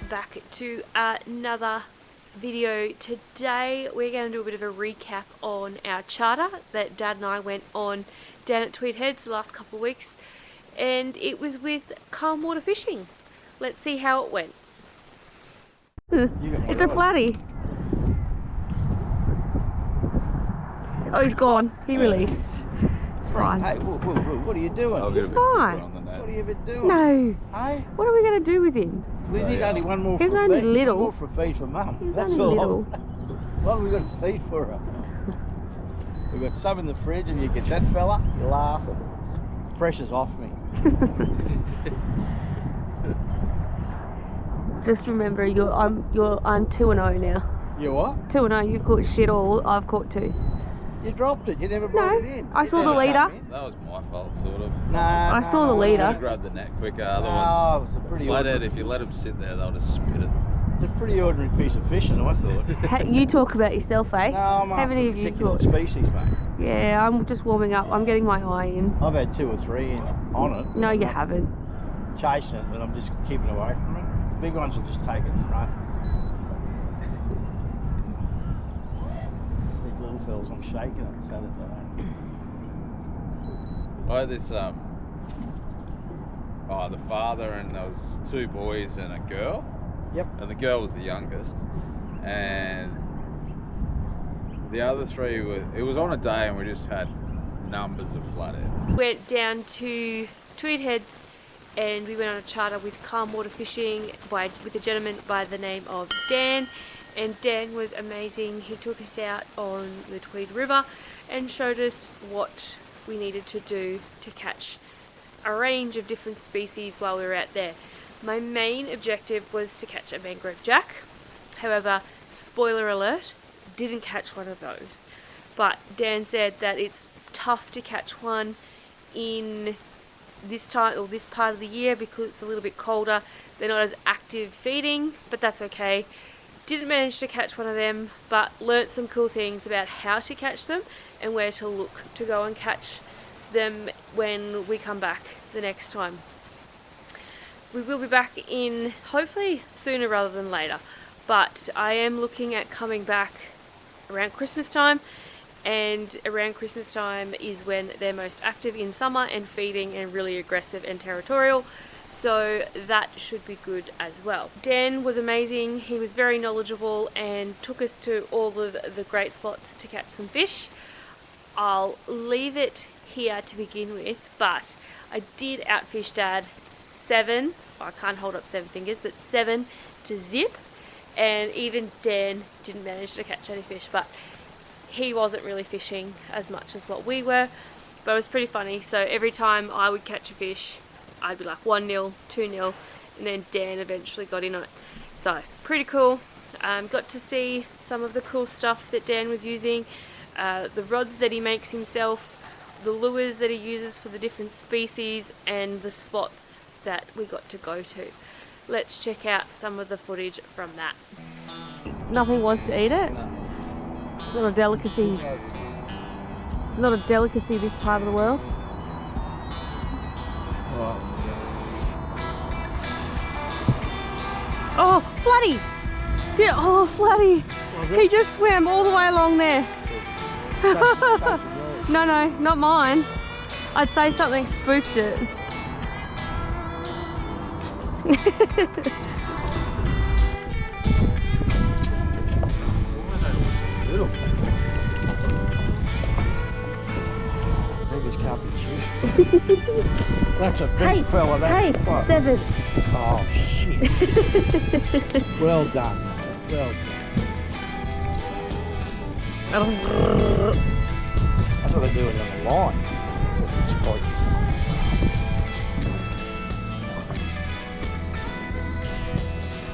back to another video. Today we're going to do a bit of a recap on our charter that Dad and I went on down at Tweed Heads the last couple of weeks, and it was with calm water fishing. Let's see how it went. It's a flatty. Oh, he's gone. He released. It's fine. Hey, what are you doing? It's fine. What are you been doing? No. Hey? What are we going to do with him? We need only one more He's for only feed. little. One more for feed for Mum. He's That's only all. little. What have we got to feed for her? We've got some in the fridge, and you get that fella, you laugh, and pressure's off me. Just remember, I'm 2-0 now. You what? 2-0. You've caught shit all. I've caught 2. You dropped it. You never brought it in. I saw the leader. That was my fault, sort of. Nah, I saw the leader. I grabbed the net quicker. Oh, Otherwise, it's a pretty flathead, if you let them sit there, they'll just spit it. It's a pretty ordinary piece of fishing, I thought. You talk about yourself, eh? No, I'm How many of you particular caught? species, mate. Yeah, I'm just warming up. I'm getting my eye in. I've had 2 or 3 in on it. No, you haven't. Chasing it, but I'm just keeping away from it. The big ones will just take it and run. These little fellas, I'm shaking it Saturday. I had this, the father, and there was 2 boys and a girl. Yep. And the girl was the youngest. And the other 3 were, it was on a day and we just had numbers of flathead. Went down to Tweed Heads and we went on a charter with calm water fishing with a gentleman by the name of Dan. And Dan was amazing. He took us out on the Tweed River and showed us what we needed to do to catch a range of different species while we were out there. My main objective was to catch a mangrove jack. However, spoiler alert, didn't catch one of those. But Dan said that it's tough to catch one in this time or this part of the year because it's a little bit colder. They're not as active feeding, but that's okay. Didn't manage to catch one of them, but learnt some cool things about how to catch them and where to look to go and catch them when we come back the next time. We will be back in hopefully sooner rather than later, but I am looking at coming back around Christmas time, and around Christmas time is when they're most active in summer and feeding and really aggressive and territorial. So that should be good as well. Dan was amazing. He was very knowledgeable and took us to all of the great spots to catch some fish. I'll leave it here to begin with, but I did outfish Dad 7, I can't hold up 7 fingers, but 7 to zip, and even Dan didn't manage to catch any fish, but he wasn't really fishing as much as what we were, but it was pretty funny. So every time I would catch a fish, I'd be like 1-0, 2-0, and then Dan eventually got in on it. So pretty cool. Got to see some of the cool stuff that Dan was using, the rods that he makes himself, the lures that he uses for the different species, and the spots that we got to go to. Let's check out some of the footage from that. Nothing wants to eat it? It's not a delicacy. It's not a delicacy this part of the world. Oh, Flatty! Yeah, oh, Flatty! He just swam all the way along there. No, not mine. I'd say something spooked it. Little. Beggars can't be choosers. That's a big fella. Hey, 7. Oh, shit. Well done. Well done. That's what they do it on the line.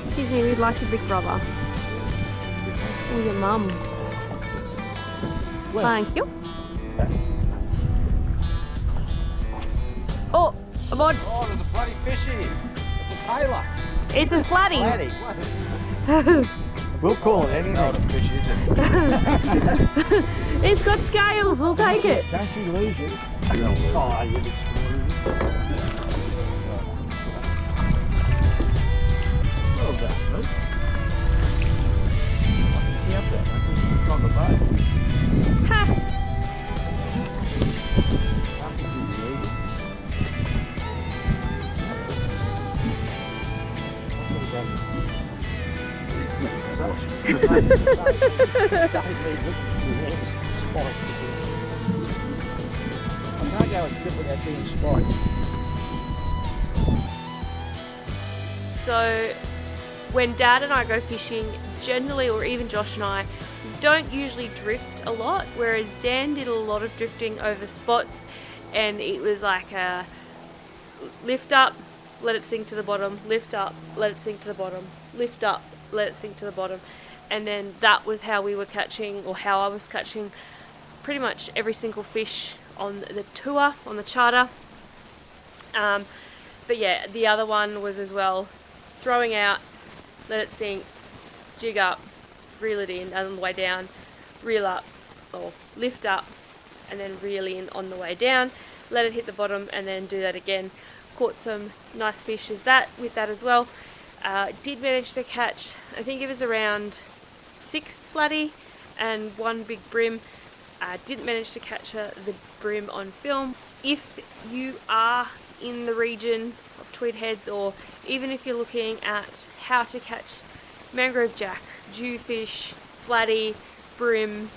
Excuse me, we'd like your big brother. Or your mum. Well, thank you. Oh, I'm on. oh, there's a bloody fish in here. It's a tailor. It's a flatty. Flatty. We'll call it anything. Not a fish, is it? It's got scales, we'll take it. Don't you lose it. Oh, you big screw. Well done. I can't go a trip without being spiked. So when Dad and I go fishing, generally, or even Josh and I, we don't usually drift a lot, whereas Dan did a lot of drifting over spots, and it was like a lift up, let it sink to the bottom, lift up, let it sink to the bottom, lift up, let it sink to the bottom. And then that was how we were catching, or how I was catching, pretty much every single fish on the tour, on the charter. But yeah, the other one was as well, throwing out, let it sink, jig up, reel it in, and on the way down, reel up, or lift up, and then reel in on the way down, let it hit the bottom, and then do that again. Caught some nice fish with that as well. Did manage to catch, I think it was around 6 flatty and 1 big brim. Didn't manage to catch the brim on film. If you are in the region of Tweed Heads, or even if you're looking at how to catch mangrove jack, jewfish, flatty, brim,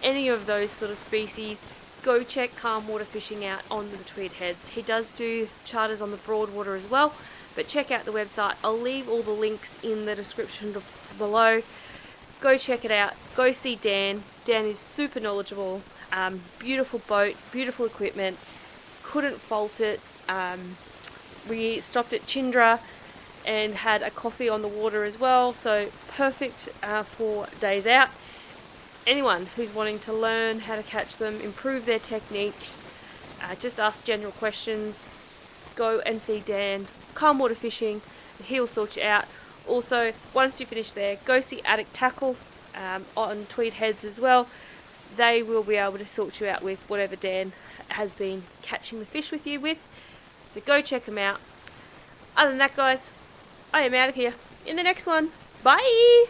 any of those sort of species, go check Calm Water Fishing out on the Tweed Heads. He does do charters on the Broadwater as well, but check out the website. I'll leave all the links in the description below. Go check it out. Go see Dan. Dan is super knowledgeable. Beautiful boat, beautiful equipment. Couldn't fault it. We stopped at Chindra and had a coffee on the water as well, so perfect for days out. Anyone who's wanting to learn how to catch them, improve their techniques, just ask general questions, go and see Dan, Calm Water Fishing, and he'll sort you out. Also, once you finish there, go see Addict Tackle on Tweed Heads as well. They will be able to sort you out with whatever Dan has been catching the fish with you with. So go check them out. Other than that, guys, I am out of here. In the next one, bye!